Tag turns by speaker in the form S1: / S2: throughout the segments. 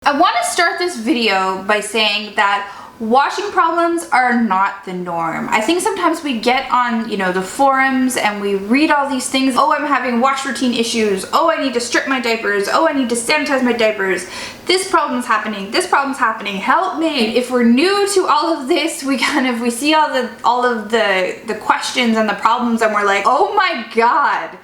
S1: I want to start this video by saying that washing problems are not the norm. I think sometimes we get on, the forums and we read all these things. Oh, I'm having wash routine issues. Oh, I need to strip my diapers. Oh, I need to sanitize my diapers. This problem's happening. This problem's happening. Help me. If we're new to all of this, we see all of the questions and the problems and we're like, oh my God.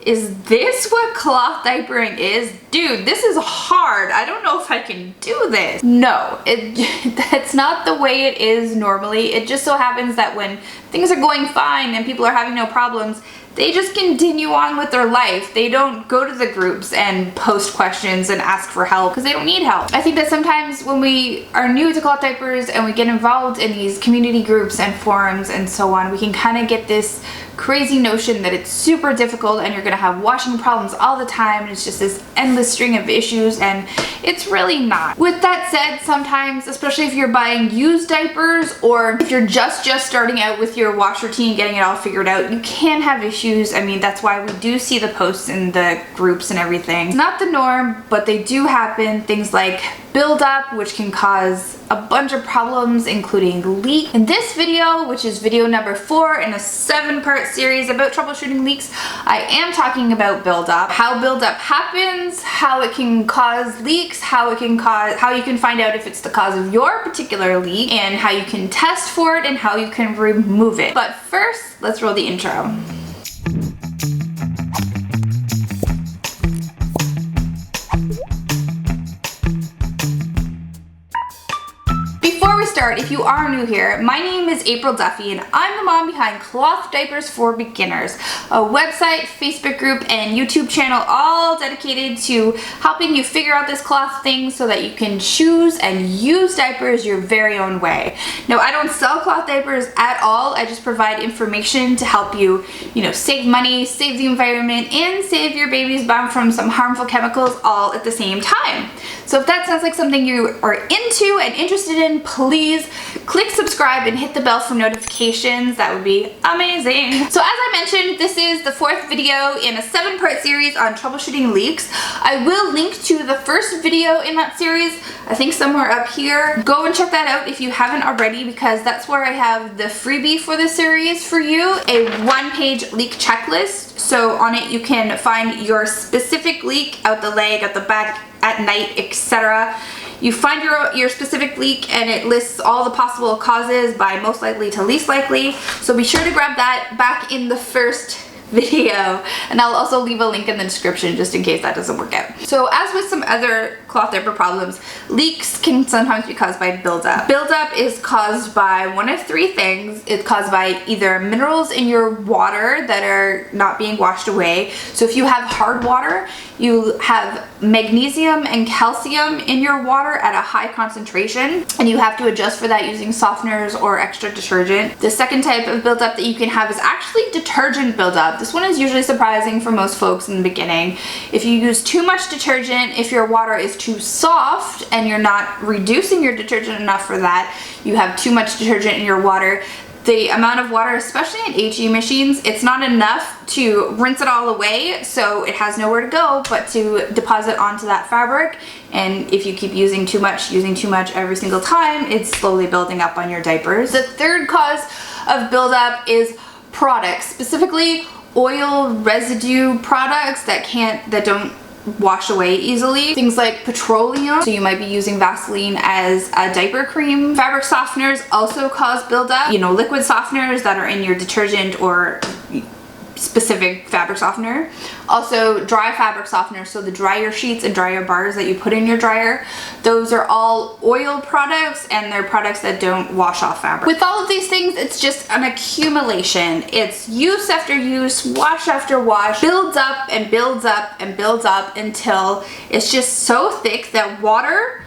S1: Is this what cloth diapering is? Dude, this is hard. I don't know if I can do this. No, that's not the way it is normally. It just so happens that when things are going fine and people are having no problems, they just continue on with their life. They don't go to the groups and post questions and ask for help because they don't need help. I think that sometimes when we are new to cloth diapers and we get involved in these community groups and forums and so on, we can kind of get this crazy notion that it's super difficult and you're gonna have washing problems all the time and it's just this endless string of issues, and it's really not. With that said, sometimes, especially if you're buying used diapers or if you're just starting out with your wash routine, getting it all figured out, you can have issues. I mean, that's why we do see the posts in the groups and everything. It's not the norm, but they do happen. Things like buildup, which can cause a bunch of problems, including leak. In this video, which is video number 4 in a 7-part series about troubleshooting leaks, I am talking about buildup, how buildup happens, how it can cause leaks, how you can find out if it's the cause of your particular leak, and how you can test for it and how you can remove it. But first, let's roll the intro. If you are new here, my name is April Duffy and I'm the mom behind Cloth Diapers for Beginners, a website, Facebook group, and YouTube channel all dedicated to helping you figure out this cloth thing so that you can choose and use diapers your very own way. Now, I don't sell cloth diapers at all. I just provide information to help you, save money, save the environment, and save your baby's bum from some harmful chemicals all at the same time. So if that sounds like something you are into and interested in, please click subscribe and hit the bell for notifications. That would be amazing. So as I mentioned, this is the 4th video in a 7-part series on troubleshooting leaks. I will link to the first video in that series, I think somewhere up here. Go and check that out if you haven't already, because that's where I have the freebie for the series for you, a 1-page leak checklist. So on it you can find your specific leak, out the leg, out the back, at night, etc. You find your specific leak and it lists all the possible causes by most likely to least likely. So be sure to grab that back in the first video, and I'll also leave a link in the description just in case that doesn't work out. So as with some other cloth diaper problems, leaks can sometimes be caused by buildup. Buildup is caused by one of 3 things. It's caused by either minerals in your water that are not being washed away. So if you have hard water, you have magnesium and calcium in your water at a high concentration, and you have to adjust for that using softeners or extra detergent. The second type of buildup that you can have is actually detergent buildup. This one is usually surprising for most folks in the beginning. If you use too much detergent, if your water is too soft and you're not reducing your detergent enough for that, you have too much detergent in your water, the amount of water, especially in HE machines, it's not enough to rinse it all away, so it has nowhere to go but to deposit onto that fabric. And if you keep using too much every single time, it's slowly building up on your diapers. The third cause of buildup is products, specifically oil residue products that don't wash away easily. Things like petroleum, so you might be using Vaseline as a diaper cream. Fabric softeners also cause buildup. Liquid softeners that are in your detergent or specific fabric softener. Also dry fabric softener, so the dryer sheets and dryer bars that you put in your dryer, those are all oil products and they're products that don't wash off fabric. With all of these things, it's just an accumulation. It's use after use, wash after wash, builds up and builds up and builds up until it's just so thick that water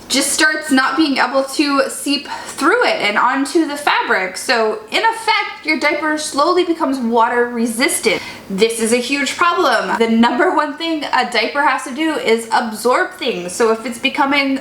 S1: just starts not being able to seep through it and onto the fabric. So in effect, your diaper slowly becomes water resistant. this is a huge problem. The number one thing a diaper has to do is absorb things. So if it's becoming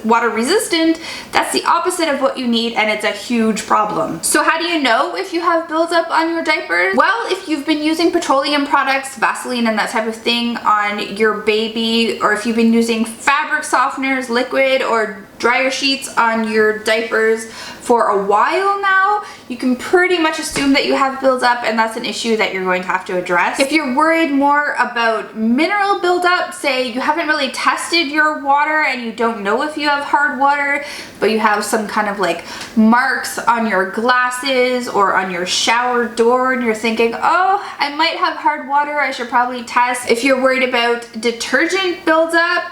S1: water resistant, that's the opposite of what you need, and it's a huge problem. So how do you know if you have buildup on your diapers? Well, if you've been using petroleum products, Vaseline and that type of thing on your baby, or if you've been using fabric softeners, liquid, or dryer sheets on your diapers for a while now, you can pretty much assume that you have buildup, and that's an issue that you're going to have to address. If you're worried more about mineral buildup, say you haven't really tested your water and you don't know if you have hard water, but you have some kind of like marks on your glasses or on your shower door, and you're thinking, oh, I might have hard water, I should probably test. If you're worried about detergent buildup,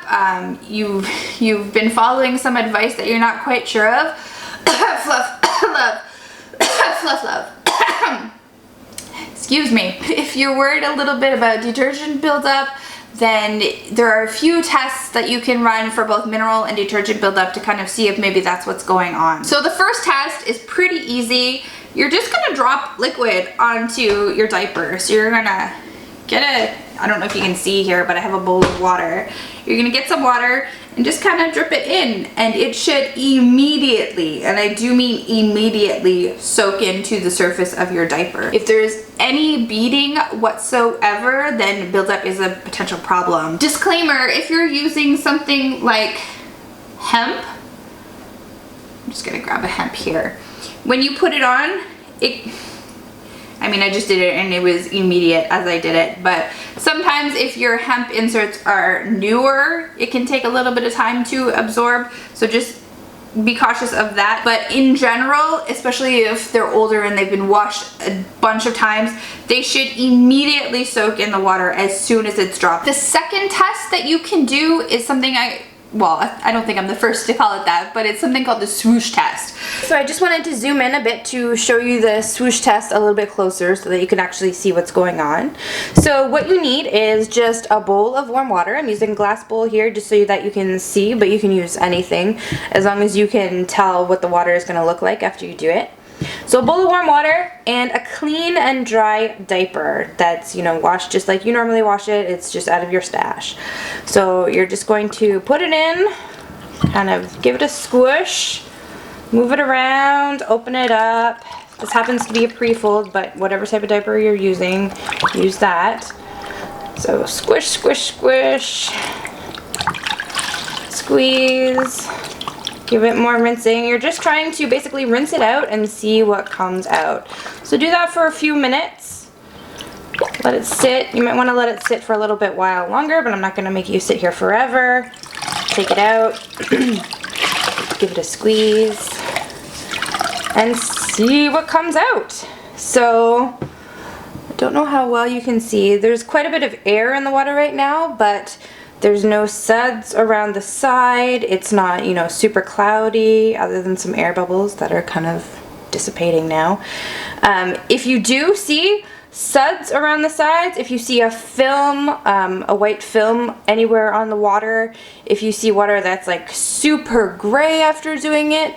S1: you've been following some advice that you're not quite sure of. Fluff love. Fluff love. Excuse me. If you're worried a little bit about detergent buildup, then there are a few tests that you can run for both mineral and detergent buildup to kind of see if maybe that's what's going on. So the first test is pretty easy. You're just gonna drop liquid onto your diaper. So you're gonna get I don't know if you can see here, but I have a bowl of water. You're gonna get some water and just kind of drip it in, and it should immediately, and I do mean immediately, soak into the surface of your diaper. If there's any beading whatsoever, then buildup is a potential problem. Disclaimer, if you're using something like hemp, I'm just gonna grab a hemp here. When you put it on, I just did it and it was immediate as I did it, but sometimes if your hemp inserts are newer, it can take a little bit of time to absorb, so just be cautious of that. But in general, especially if they're older and they've been washed a bunch of times, they should immediately soak in the water as soon as it's dropped. The second test that you can do is something I don't think I'm the first to call it that, but it's something called the swoosh test. So I just wanted to zoom in a bit to show you the swoosh test a little bit closer so that you can actually see what's going on. So what you need is just a bowl of warm water. I'm using a glass bowl here just so that you can see, but you can use anything as long as you can tell what the water is going to look like after you do it. So a bowl of warm water and a clean and dry diaper that's, washed just like you normally wash it. It's just out of your stash. So you're just going to put it in, kind of give it a squish, move it around, open it up. This happens to be a pre-fold, but whatever type of diaper you're using, use that. So squish, squish, squish, squeeze. Give it more rinsing. You're just trying to basically rinse it out and see what comes out. So do that for a few minutes. Let it sit. You might want to let it sit for a little bit while longer, but I'm not going to make you sit here forever. Take it out. Give it a squeeze. And see what comes out. So, I don't know how well you can see. There's quite a bit of air in the water right now, but there's no suds around the side. It's not, super cloudy, other than some air bubbles that are kind of dissipating now. If you do see suds around the sides, if you see a film, a white film anywhere on the water, if you see water that's like super gray after doing it,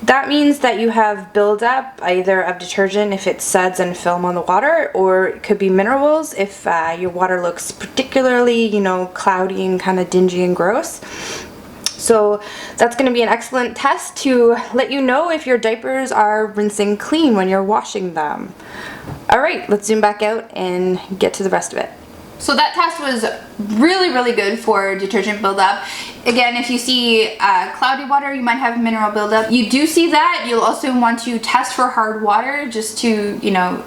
S1: that means that you have buildup either of detergent if it's suds and film on the water, or it could be minerals if your water looks particularly, cloudy and kind of dingy and gross. So that's going to be an excellent test to let you know if your diapers are rinsing clean when you're washing them. Alright, let's zoom back out and get to the rest of it. So that test was really, really good for detergent buildup. Again, if you see cloudy water, you might have mineral buildup. You do see that. You'll also want to test for hard water just to,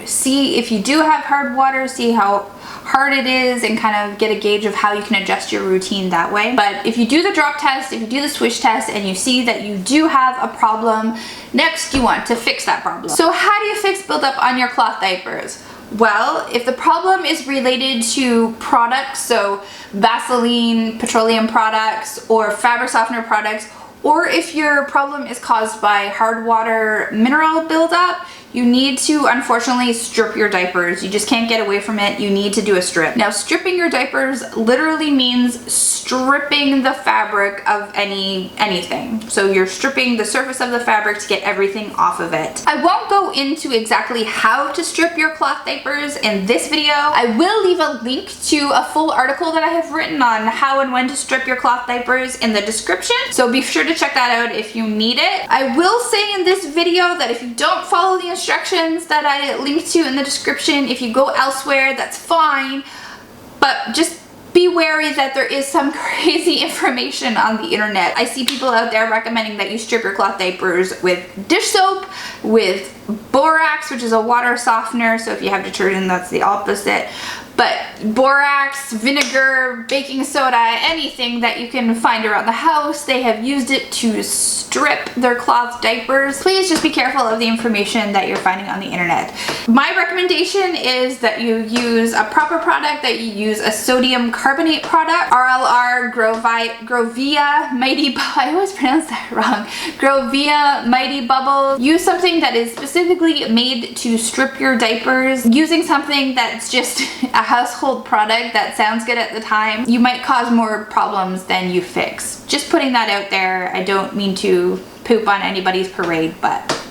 S1: see if you do have hard water, see how hard it is, and kind of get a gauge of how you can adjust your routine that way. But if you do the drop test, if you do the swish test, and you see that you do have a problem, next you want to fix that problem. So how do you fix buildup on your cloth diapers? Well, if the problem is related to products, so Vaseline, petroleum products, or fabric softener products, or if your problem is caused by hard water mineral buildup, you need to unfortunately strip your diapers. You just can't get away from it. You need to do a strip. Now, stripping your diapers literally means stripping the fabric of anything. So you're stripping the surface of the fabric to get everything off of it. I won't go into exactly how to strip your cloth diapers in this video. I will leave a link to a full article that I have written on how and when to strip your cloth diapers in the description, so be sure to check that out if you need it. I will say in this video that if you don't follow the instructions that I linked to in the description, if you go elsewhere, that's fine, but just be wary that there is some crazy information on the internet. I see people out there recommending that you strip your cloth diapers with dish soap, with borax, which is a water softener, so if you have detergent, that's the opposite. But borax, vinegar, baking soda, anything that you can find around the house, they have used it to strip their cloth diapers. Please just be careful of the information that you're finding on the internet. My recommendation is that you use a proper product, that you use a sodium carbonate product, RLR, Grovia, Mighty Bubble, I always pronounce that wrong, Grovia, Mighty Bubble. Use something that is specifically made to strip your diapers. Using something that's just a household product that sounds good at the time, you might cause more problems than you fix. Just putting that out there. I don't mean to poop on anybody's parade, but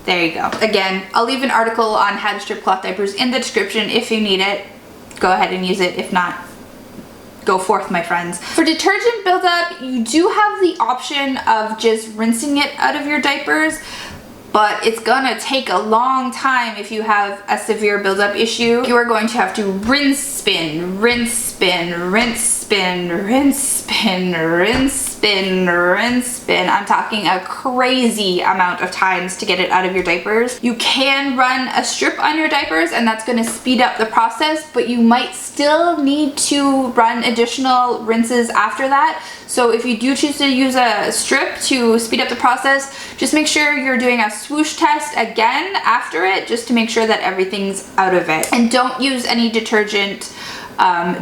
S1: there you go. Again, I'll leave an article on how to strip cloth diapers in the description. If you need it, go ahead and use it. If not, go forth, my friends. For detergent buildup, you do have the option of just rinsing it out of your diapers, but it's gonna take a long time if you have a severe buildup issue. You are going to have to rinse, spin, rinse, spin, rinse, spin, rinse, spin, rinse, spin, rinse, spin. I'm talking a crazy amount of times to get it out of your diapers. You can run a strip on your diapers and that's gonna speed up the process, but you might still need to run additional rinses after that. So if you do choose to use a strip to speed up the process, just make sure you're doing a swoosh test again after it, just to make sure that everything's out of it. And don't use any detergent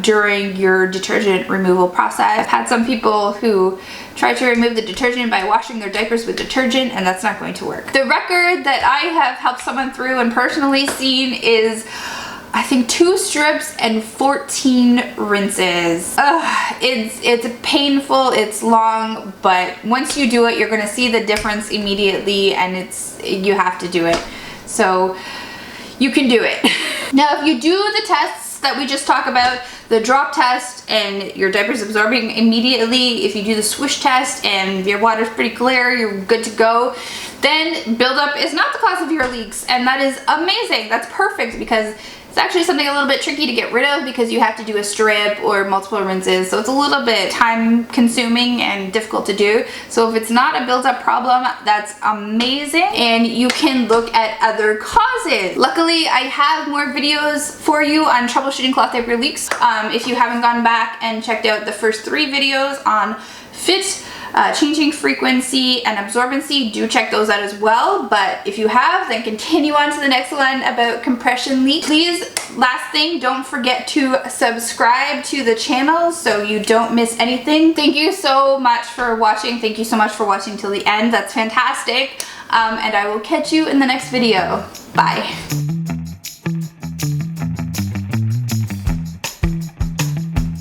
S1: during your detergent removal process. I've had some people who try to remove the detergent by washing their diapers with detergent, and that's not going to work. The record that I have helped someone through and personally seen is, I think, 2 strips and 14 rinses. It's painful, it's long, but once you do it, you're gonna see the difference immediately, and you have to do it. So you can do it. Now, if you do the tests that we just talked about, the drop test and your diaper's absorbing immediately, if you do the swoosh test and your water's pretty clear, you're good to go, then buildup is not the cause of your leaks, and that is amazing. That's perfect, because it's actually something a little bit tricky to get rid of because you have to do a strip or multiple rinses, so it's a little bit time consuming and difficult to do. So if it's not a build-up problem, that's amazing, and you can look at other causes. Luckily, I have more videos for you on troubleshooting cloth diaper leaks. If you haven't gone back and checked out the first 3 videos on fit, changing frequency, and absorbency, do check those out as well. But if you have, then continue on to the next one about compression leak. Please, last thing, don't forget to subscribe to the channel so you don't miss anything. Thank you so much for watching. Thank you so much for watching till the end. That's fantastic. And I will catch you in the next video. Bye.